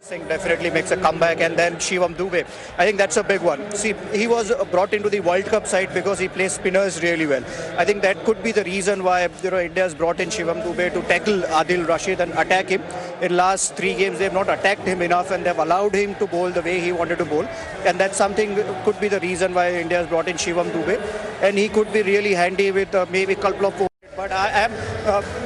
Singh definitely makes a comeback, and then Shivam Dube. I think that's a big one. See, he was brought into the World Cup side because he plays spinners really well. I think that could be the reason why India has brought in Shivam Dube to tackle Adil Rashid and attack him. In last 3 games, they have not attacked him enough, and they've allowed him to bowl the way he wanted to bowl. And that's something could be the reason why India has brought in Shivam Dube, and he could be really handy with maybe a couple of. But I am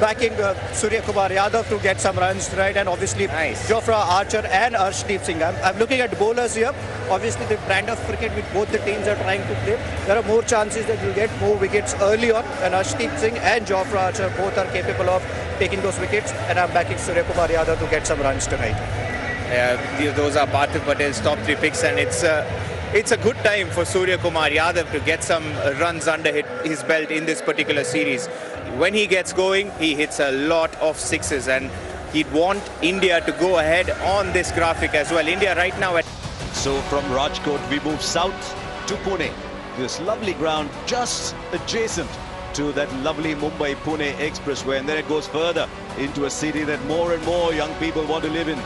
backing Surya Kumar Yadav to get some runs, right? And obviously Jofra Archer and Arshdeep Singh. I'm looking at bowlers here. Obviously the brand of cricket which both the teams are trying to play, there are more chances that you'll get more wickets early on. And Arshdeep Singh and Jofra Archer both are capable of taking those wickets. And I'm backing Surya Kumar Yadav to get some runs tonight. Those are Parthiv Patel's top 3 picks, and it's a good time for Surya Kumar Yadav to get some runs under his belt in this particular series. When he gets going, he hits a lot of sixes, and he'd want India to go ahead on this graphic as well. India right now at... So from Rajkot, we move south to Pune. This lovely ground just adjacent to that lovely Mumbai-Pune expressway, and then it goes further into a city that more and more young people want to live in.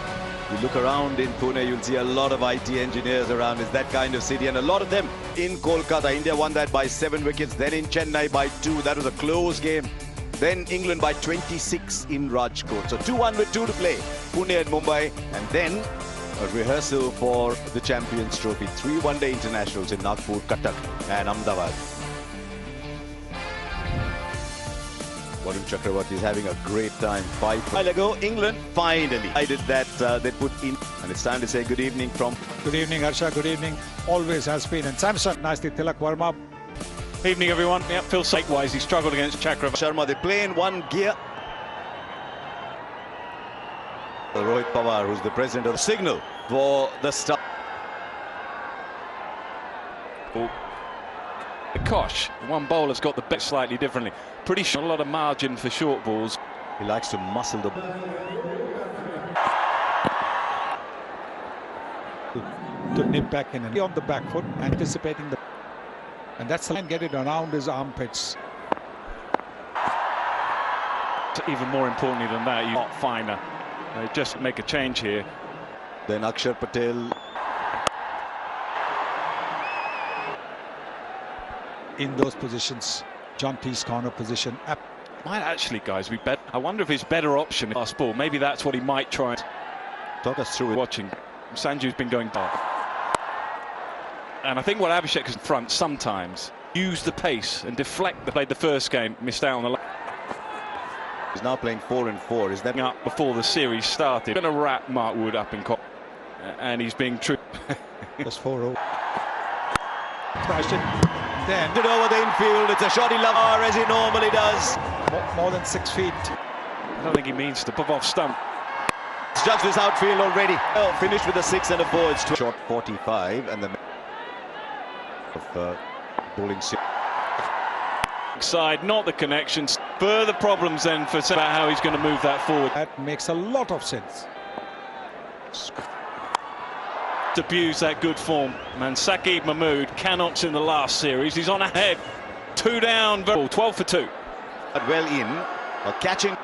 You look around in Pune, you'll see a lot of IT engineers around. It's that kind of city, and a lot of them in Kolkata. India won that by 7 wickets, then in Chennai by 2. That was a close game. Then England by 26 in Rajkot. So 2-1 with 2 to play. Pune and Mumbai, and then a rehearsal for the Champions Trophy. 3 one-day internationals in Nagpur, Cuttack and Ahmedabad. Varun Chakravarti is having a great time. 5 while ago, England finally decided that they put in. And it's time to say good evening from... Good evening, Harsha. Good evening. Always has been. And Samson, nicely, Tilak Verma. Evening, everyone. Yeah, Phil Site-wise, he struggled against Chakravarti. Sharma, they play in one gear. Rohit Pawar, who's the president of the signal for the start. Kosh, one bowler's got the bet slightly differently. Pretty sure a lot of margin for short balls. He likes to muscle the to nip back in and on the back foot, anticipating the... And that's the line, get it around his armpits. Even more importantly than that, you're not finer. Just make a change here. Then Akshar Patel. In those positions, John T's corner position. Might actually, guys, be better. I wonder if his better option is last ball. Maybe that's what he might try. Talk us through it. Watching. Sanju's been going dark. And I think what Abhishek is in front sometimes, use the pace and deflect. They played the first game, missed out on the... He's now playing 4 and 4. Is that up before the series started? Going to wrap Mark Wood up in cop, and he's being true. Just 4-0. Crashed it. Then it over the infield. It's a shot he loves as he normally does. More than 6 feet. I don't think he means to pop off stump. It's judged this outfield already. Well, finished with a 6 and a 4. It's shot 45, and the of bowling side, not the connections. Further problems then for about how he's going to move that forward. That makes a lot of sense. To abuse that good form. Man, Saqib Mahmood cannot in the last series. He's on ahead. 2 down. 12 for 2. Well in. Catching.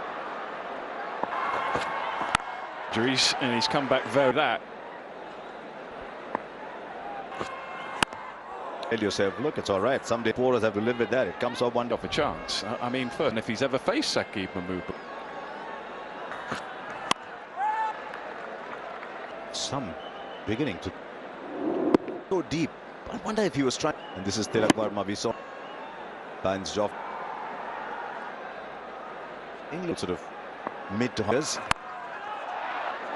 And he's come back very that. Tell yourself, look, it's all right. Some bowlers have to live with that. It comes off one off a chance. I mean, first, and if he's ever faced Saqib Mahmood. Some beginning to go deep. I wonder if he was trying. And this is Tilak Verma. We saw Lions job. England sort of mid to highs.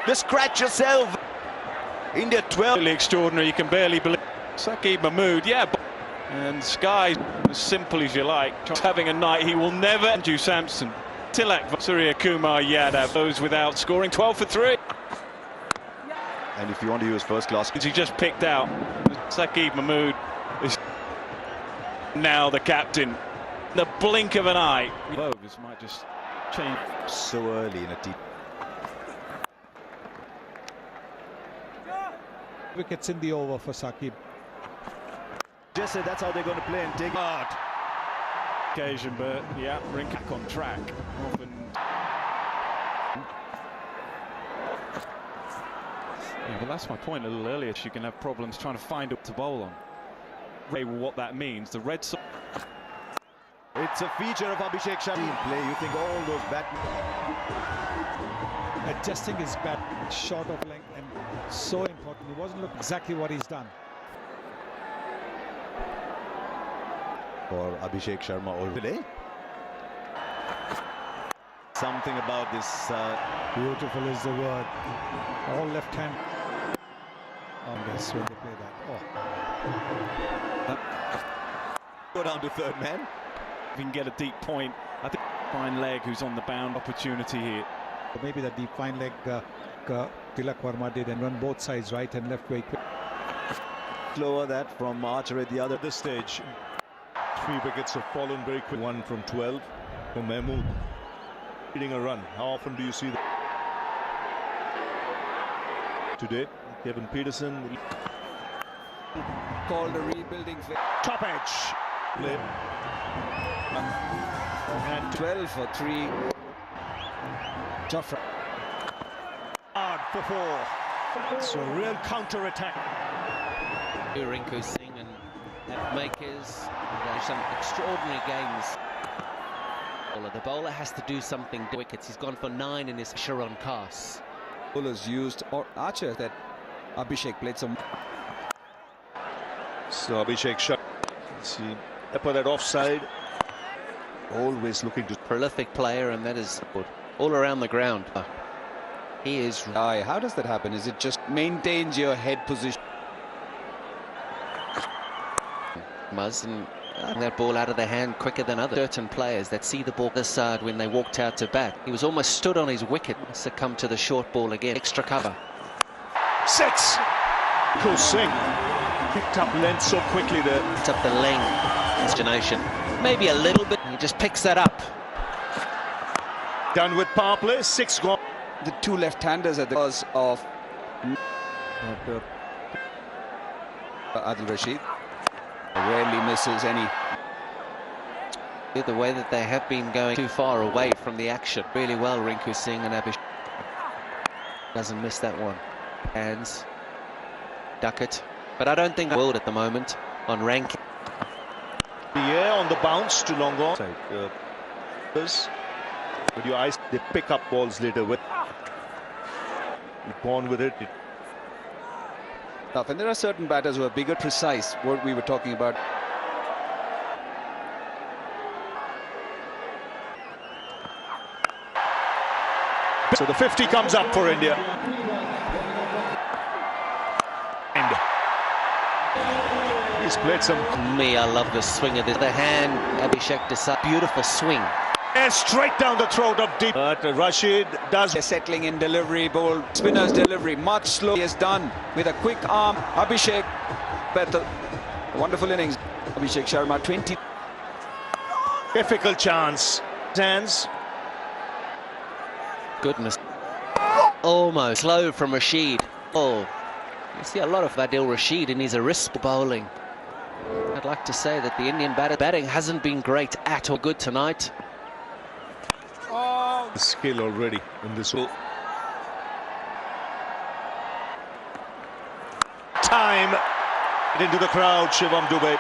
Just scratch yourself. India 12. Really extraordinary. You can barely believe. Saqib Mahmood, yeah. And Sky, as simple as you like. Just having a night he will never. Andrew Sampson, Tilak, Surya Kumar Yadav. Those without scoring. 12 for 3. And if you want to use first class, he just picked out. Saqib Mahmood is now the captain. The blink of an eye. This might just change so early in a team. Wickets in the over for Saqib. Just said that's how they're going to play and take hard occasion, but yeah, bring back on track. Often Yeah, well, that's my point a little earlier. She can have problems trying to find up to bowl on. What that means, the Red Sox. It's a feature of Abhishek Sharma play. You think all those Adjusting his bat short of length and so important. He wasn't looking exactly what he's done. for Abhishek Sharma already. Something about this. Beautiful is the word. All left hand. Oh, that's when they play that. Oh. Go down to third man. If he can get a deep point, I think fine leg who's on the bound opportunity here. Maybe the deep fine leg Tilak Verma did and run both sides, right and left, very quick. Slower that from Archer at the other stage. 3 wickets have fallen very quick. 1 from 12 from Mahmood. Hitting a run. How often do you see that? Today, Kevin Peterson called a rebuilding phase. top edge play. And 12 for 3. Tough. Hard for 4. So real counter attack. Rinku Singh and makers some extraordinary games. The bowler has to do something. Wickets. He's gone for 9 in his Sharon Khas. Bowlers used or Archer that Abhishek played some. So Abhishek shot. See, upper that offside. Always looking to. Prolific player, and that is all around the ground. He is. How does that happen? Is it just maintains your head position? Muzz and that ball out of their hand quicker than other certain players that see the ball this side when they walked out to bat. He was almost stood on his wicket, succumbed to the short ball again. Extra cover. 6. Rinku Singh picked up length so quickly there. It's up the length. Destination. Maybe a little bit. He just picks that up. Done with power play. 6 gone. The 2 left-handers at the cause of Adil Rashid. Rarely misses any. The way that they have been going too far away from the action. Really well, Rinku Singh, and Abhishek doesn't miss that one. Hands. Duckett. But I don't think world at the moment on ranking. The air on the bounce to long on. With your eyes, they pick up balls later with. You're born with it. Tough. And there are certain batters who are bigger, precise. What we were talking about. So the 50 comes up for India. And he's played some. I love the swing of the other hand. Abhishek decides. Beautiful swing. Straight down the throat of deep. But Rashid does. They're settling in delivery, ball. Spinner's delivery, much slower. He is done with a quick arm. Abhishek, better. Wonderful innings. Abhishek Sharma, 20. Difficult chance. Hands. Goodness. Almost slow from Rashid. Oh, you see a lot of Adil Rashid in his wrist bowling. I'd like to say that the Indian batting hasn't been great at all. Good tonight. The skill already in this time. Into the crowd, Shivam Dube.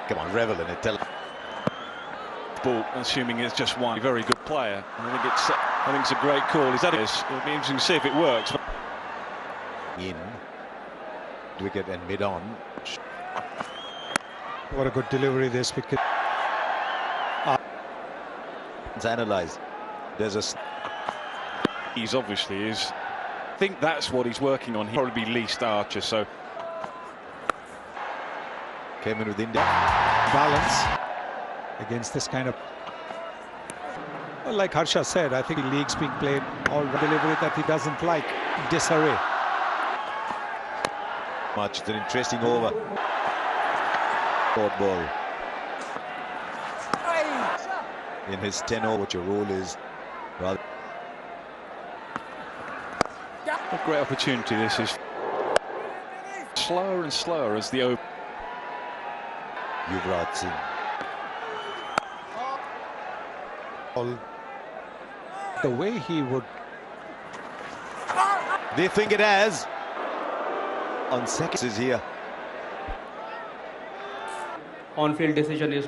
Come on, revel in it. Tell. Ball, assuming it's just one. Very good player. I think it's a great call. Is that it? It'll be interesting to see if it works. In wicket and mid on. What a good delivery this wicket. Let's analyze. There's a. He's obviously is. I think that's what he's working on. He'll probably be least Archer. So Came in with India. Balance against this kind of. Well, like Harsha said, I think the league's being played all delivery that he doesn't like. Disarray. Much. It's an interesting over. Short ball. In his 10 over, what your role is. Rather. a great opportunity. This is slower and slower as the over. Yuvraj Singh. The way he would. They think it has. on seconds is here. On-field decision is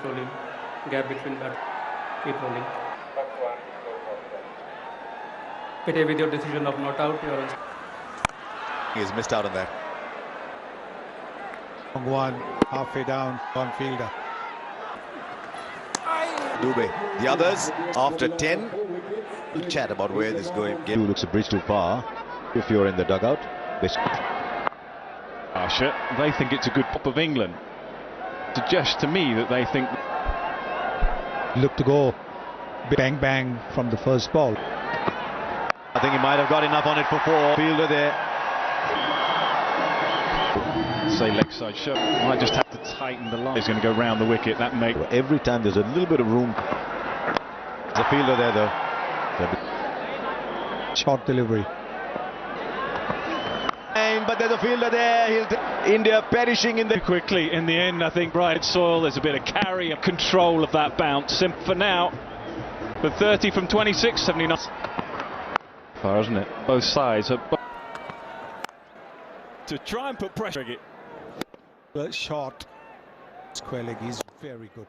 rolling. Gap between that. Keep rolling. Pity with your decision of not out. He's missed out on that. Long one, halfway down, on fielder. Dubé. The others, after 10, will chat about where this is going. Who looks a bridge too far if you're in the dugout. Harsha, they think it's a good pop of England. Suggests to me that they think. Look to go bang bang from the first ball. I think he might have got enough on it for 4. Fielder there. Say leg side shot. Might just have to tighten the line. He's going to go round the wicket. That make Every time there's a little bit of room. There's a fielder there though. Short delivery. But there's a fielder there. India perishing in the... quickly in the end. I think Bright Soil, there's a bit of carry and control of that bounce. And for now, the 30 from 26, 79. Far, isn't it? Both sides are to try and put pressure. Well, short. Square leg is very good.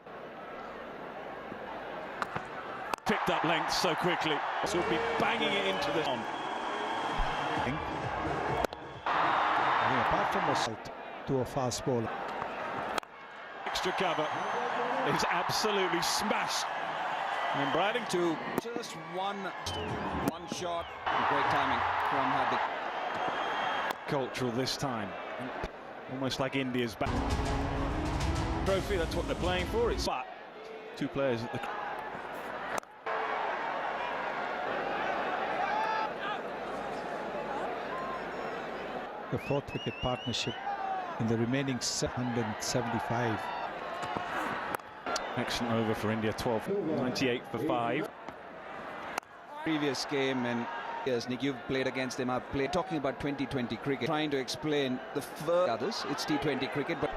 Picked up length so quickly. So we'll be banging it into the on. Apart from assault to a fast bowler. Extra cover is absolutely smashed. And Brading To just one shot. Great timing from Hardik. cultural this time. Almost like India's back. Trophy, that's what they're playing for. It's but 2 players at the... The 4th wicket partnership in the remaining 775. Excellent over for India, 12, 98 for 5. Previous game, and yes, Nick, you've played against them. I've played talking about 2020 cricket, trying to explain the others. It's T20 cricket, but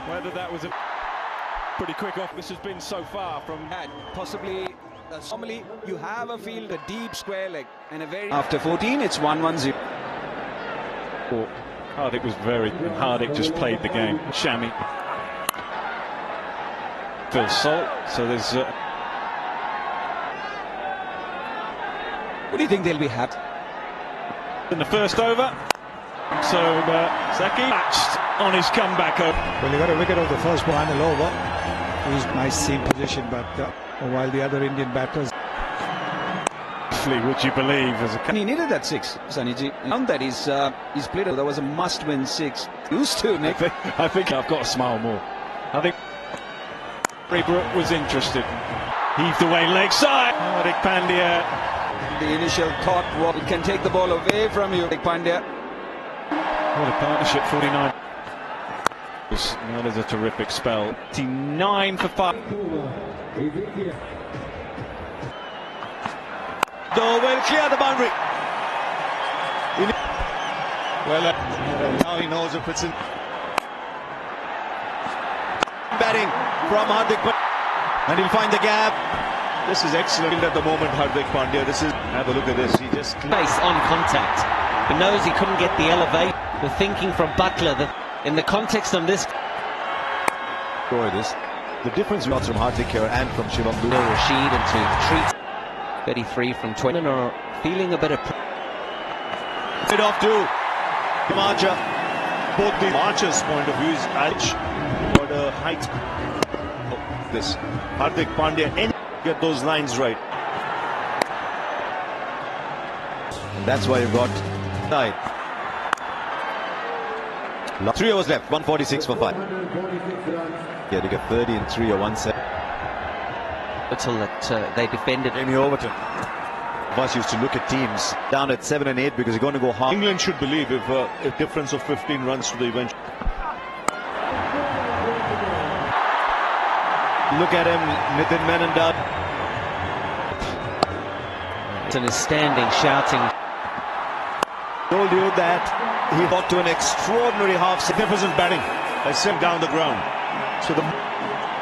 Whether that was a pretty quick off this has been so far from possibly normally you have a field, a deep square leg, and a very after 14 it's 1-1-0. Hardik was Hardik just played the game. Shami, Phil Salt. So there's what do you think they'll be happy in the first over? So Saki matched on his comeback over. Well, he got a wicket of the first final over. He's nice seam position, but while the other Indian batters. Would you believe as a he needed that 6, Saniji. Now that he's played, that was a must-win 6. Used to, Nick. I think I've got to smile more. I think Brook was interested. Heaved away leg side. Hardik Pandya. The initial thought was it can take the ball away from you, Hardik Pandya. What a partnership, 49. That is a terrific spell. 9 for 5. Will clear the boundary. Well, now he knows if it's in. Batting from Hardik, and he'll find the gap. This is excellent at the moment, Hardik Pandya. Have a look at this. He just Base on contact. He knows he couldn't get the elevate. The thinking from Butler that in the context on this. enjoy this. The difference got from Hardik here and from Shivam Dubé. Rashid and to treat 33 from 20 are feeling a bit of It off to Marcha. Both the Marcher's point of view is edge or the height of this. Hardik Pandya and get those lines right. And that's why you've got 9. 3 overs left, 146 for 5. Yeah, they get 30 and 3 or 1-7. until that they defended. Jamie Overton. Us used to look at teams down at 7 and 8 because they're going to go hard. England should believe if a difference of 15 runs to the event. Look at him, Nitin Menandad. And is standing, shouting. Told you that he got to an extraordinary half. Magnificent batting. I sent down the ground. So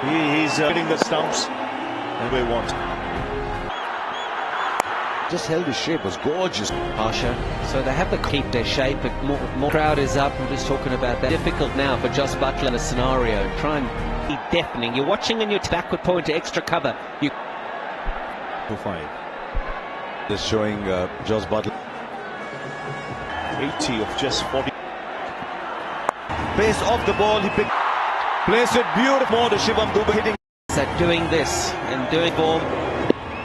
he's hitting the stumps and we want. just held his shape, was gorgeous. Harsha. So they have to keep their shape, but more crowd is up. I'm just talking about that. Difficult now for Jos Buttler in a scenario. Try and be deafening. You're watching and you're backward point to extra cover. You 2-5. Just showing Jos Buttler. 80 of just 40. Pace off the ball, he picked. Placed it beautiful. More to Shivam Dube hitting. at doing this and doing form.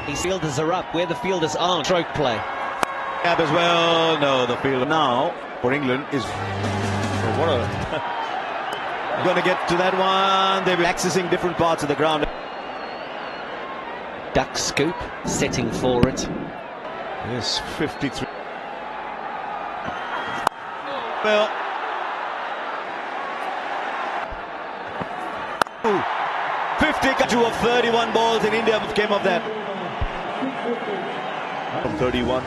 These fielders are up where the fielders aren't. Stroke play. Gap as well. No, the field now for England is. What a. Going to get to that one. They're accessing different parts of the ground. Duck scoop, setting for it. Yes, 53. Well. 52 of 31 balls in India came of that. From 31.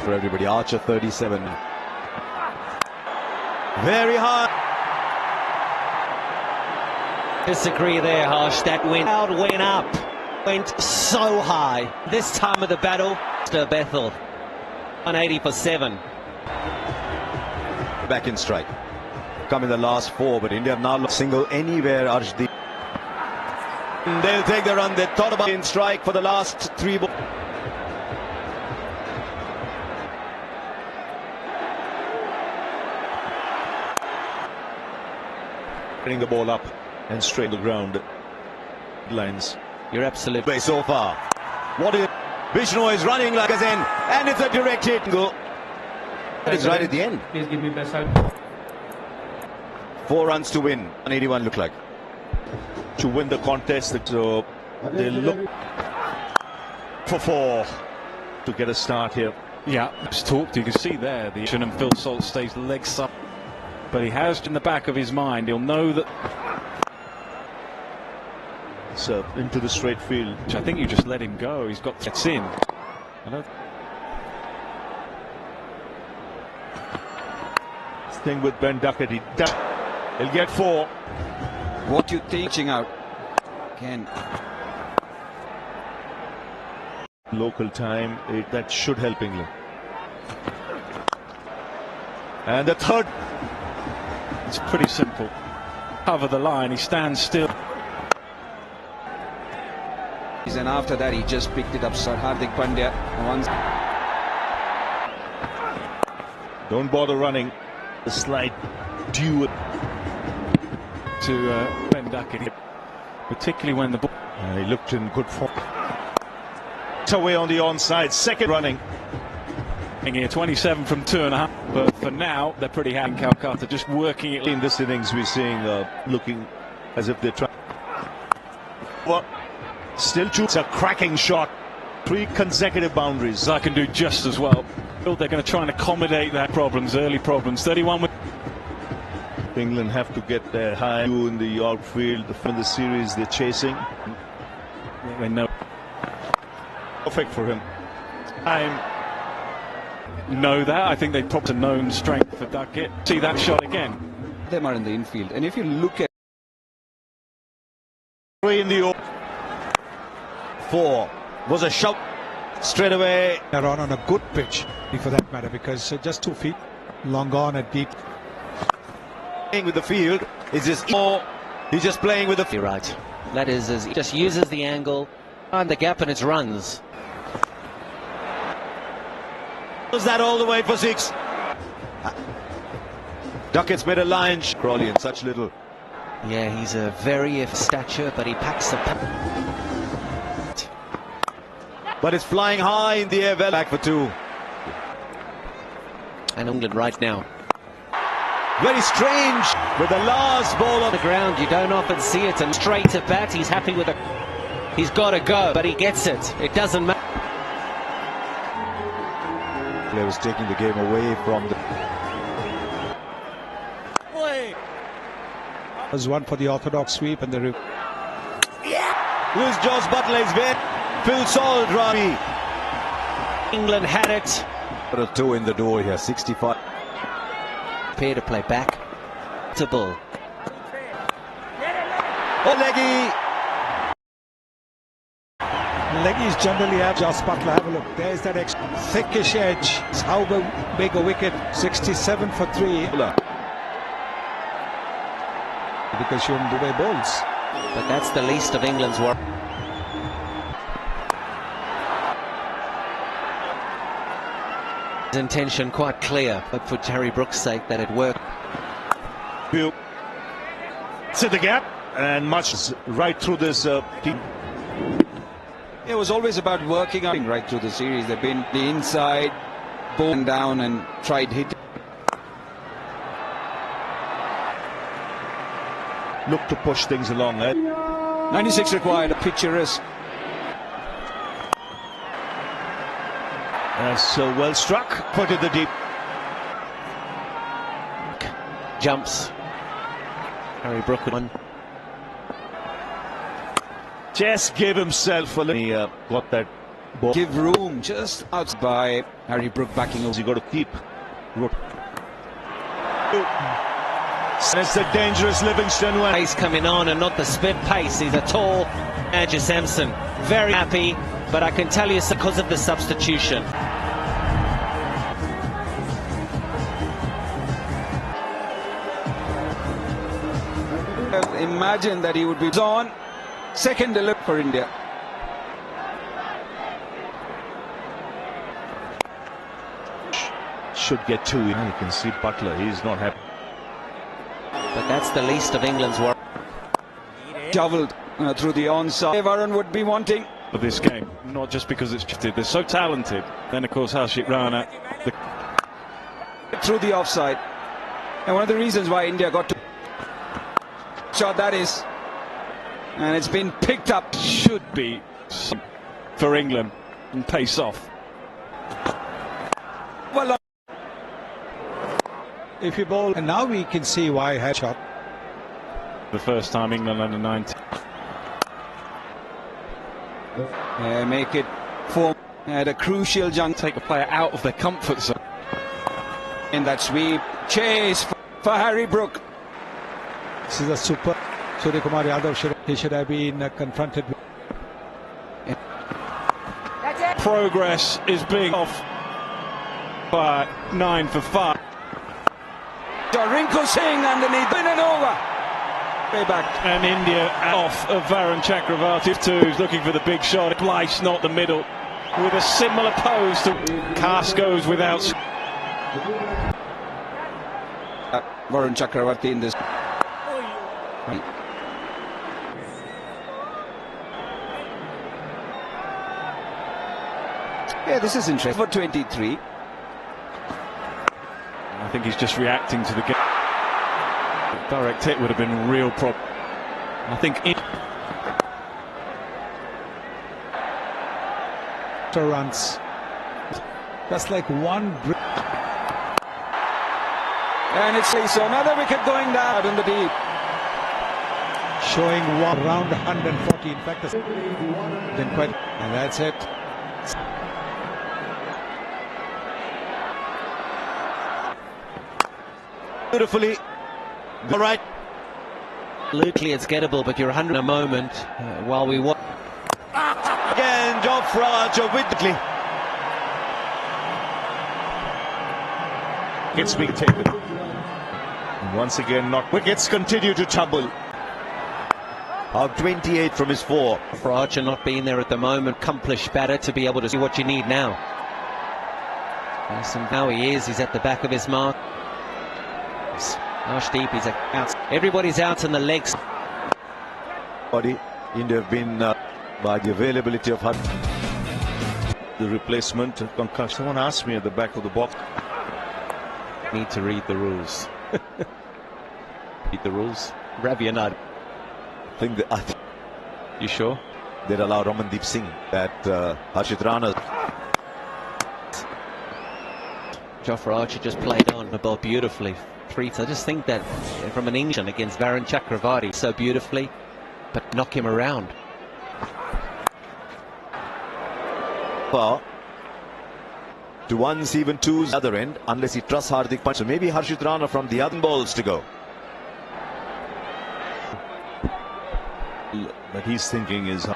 For everybody, Archer 37. Very hard. Disagree there, Harsh. That went up. Went so high. This time of the battle, Mr. Bethel. 180 for 7. Back in strike. Come in the last 4, but India have now lost single anywhere, Arshdeep. They'll take the run. They thought about in strike for the last 3 balls. Getting the ball up and straight to the ground. Lines. You're absolutely So far. What is Vishnu is running like a Zen, and it's a direct hit. Go. It's right at the end. Please give me best out. 4 runs to win. 181 look like. To win the contest, so they look for 4 to get a start here. Yeah, it's talked. You can see there the action, and Phil Salt stays legs up, but he has in the back of his mind. He'll know that. So into the straight field. Which I think you just let him go. He's got gets in. I don't. Thing with Ben Duckett, he'll get 4. What you teaching out? Again. Local time, that should help England. And the third. It's pretty simple. Cover the line. He stands still. And after that, he just picked it up. Sir Hardik Pandya. Don't bother running. The slide due To Ben Duckett, particularly when the ball. he looked in good form. It's away on the onside. Second running. Here, 27 from 2.5. But for now, they're pretty happy in Calcutta, just working it. In this innings, we're seeing looking as if they're trying. Well, still two. It's a cracking shot. 3 consecutive boundaries. I can do just as well. They're going to try and accommodate their problems, early problems. 31 with. England have to get their high in the outfield. In the series, they're chasing. They know. Perfect for him. Know that. I think they probably known strength for Duckett. See that shot again. Them are in the infield, and if you look at 3 in the 4 was a shot straight away. They're on a good pitch, for that matter, because just 2 feet long on and deep. Playing with the field is just he's just playing with the You're right. That is, he just uses the angle, find the gap, and it's runs. Was that all the way for 6? Duckett's made a line. Crawley in such little. Yeah, he's a very stature, but he packs the. But it's flying high in the air. Well, back for 2. And England right now. Very strange with the last ball on The ground, you don't often see it, and straight to bat. He's happy with it. He's got to go, but he gets it. It doesn't matter. Player was taking the game away from the. There's one for the orthodox sweep, and the. Who's Jos Buttler's win? Phil Salt, Ravi. England had it. Got a toe in the door here, 65. Prepare to play back. To ball. Leggy. Leggies generally have Joss Butler. Have a look. There's that thickish edge. How big a wicket? 67 for 3. Because Shivam Dube bowls. But that's the least of England's work. His intention quite clear, but for Harry Brook's sake that it worked. To the gap, and much right through this team. It was always about working out right through the series. They've been the inside, bowling down and tried hitting. Look to push things along. 96 required, a picturesque. That's well struck. Put it the deep. Jumps. Harry Brook one. Just gave himself a little. He got that ball. Give room just out by Harry Brook backing over. You got to keep. It's a dangerous Livingston one. Pace coming on and not the spin pace. He's a tall Andrew Sampson. Very happy, but I can tell you it's because of the substitution. Imagine that he would be on. Second delivery for India. Should get 2. You can see Butler. He's not happy. But that's the least of England's work. Doubled through the onside. Varun would be wanting. For this game, not just because it's shifted. They're so talented. Then, of course, Harshit Rana. Through the offside. And one of the reasons why India got to shot that is, and it's been picked up. Should be for England and pace off. Well, If you bowl, and now we can see why headshot. The first time England under 19. make it 4 at a crucial juncture. Take a player out of their comfort zone. In that sweep, chase for Harry Brook. This is a super. Surya Kumar Yadav should have been confronted with. Progress is being off by 9 for 5. Rinku Singh underneath, in and over. Way back. And India off of Varun Chakravarti, who's looking for the big shot. Blyce, not the middle, with a similar pose to Cast goes without. Varun Chakravarti in this. Yeah, this is interesting. For 23. I think he's just reacting to the game. Direct hit would have been a real problem. I think runs. That's like one. And it's so another wicket going down in the deep. Showing one round 140. In fact, didn't quite. And that's it. Beautifully. All right. Absolutely, it's gettable, but you're 100 in a moment while we watch. Again, Jofra Whitley. It's being taken. And once again, not wickets continue to tumble. Out 28 from his 4. For Archer not being there at the moment, accomplished batter to be able to see what you need now. Yes, and now he is. He's at the back of his mark. Arshdeep, he's out. Everybody's out in the legs. India have been by the availability of the replacement concussion. Someone asked me at the back of the box. Need to read the rules. Read the rules. Ravianad. I think that. You sure? They'd allow Ramandeep Singh that Harshit Rana. Jofra Archer just played on the ball beautifully. I just think that from an England against Varun Chakravarti so beautifully, but knock him around. To ones, even twos, other end, unless he trusts Hardik Pandya. So maybe Harshit Rana from the other balls to go. But he's thinking is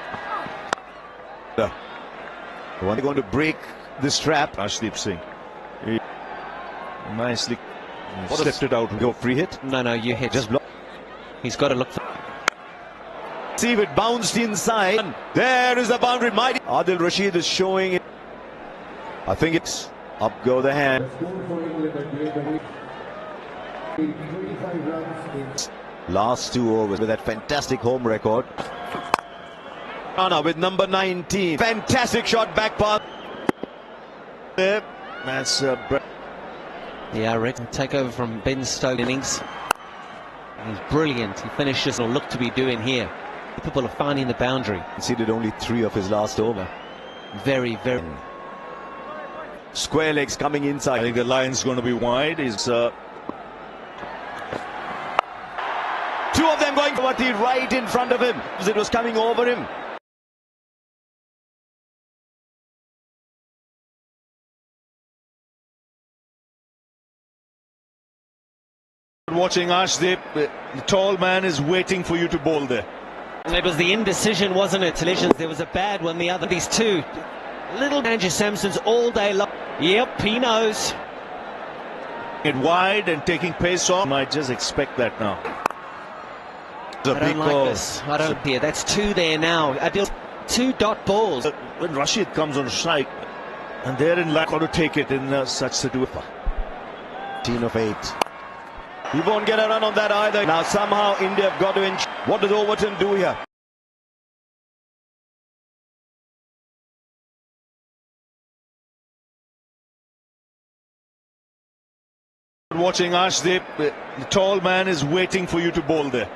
One going to break this trap. Arshdeep Singh. He nicely slipped it out. Go free hit. No, you hit. Just block. He's got to look for... See if it bounced inside. There is the boundary. Mighty. Adil Rashid is showing it. I think it's up go the hand. Last 2 overs with that fantastic home record. Rana with number 19. Fantastic shot back pass. That's Yeah, Rick will take over from Ben Stokes innings. He's brilliant. He finishes or look to be doing here. People are finding the boundary. Conceded only 3 of his last over. Very, very... Square legs coming inside. I think the line's going to be wide. Is 2 of them going right in front of him. It was coming over him. watching Arshdeep. The tall man is waiting for you to bowl there. It was the indecision, wasn't it, Talisians? There was a bad one, the other. These two little Andrew Sampsons all day long. Yep, he knows. It wide and taking pace off. Might just expect that now. I don't like this. I don't hear. That's 2 there now. Adil, 2 dot balls. When Rashid comes on strike, and they're in luck, got to take it in such situation. 10 of 8. He won't get a run on that either. Now somehow India have got to inch. What does Overton do here? Watching Arshdeep, the tall man is waiting for you to bowl there.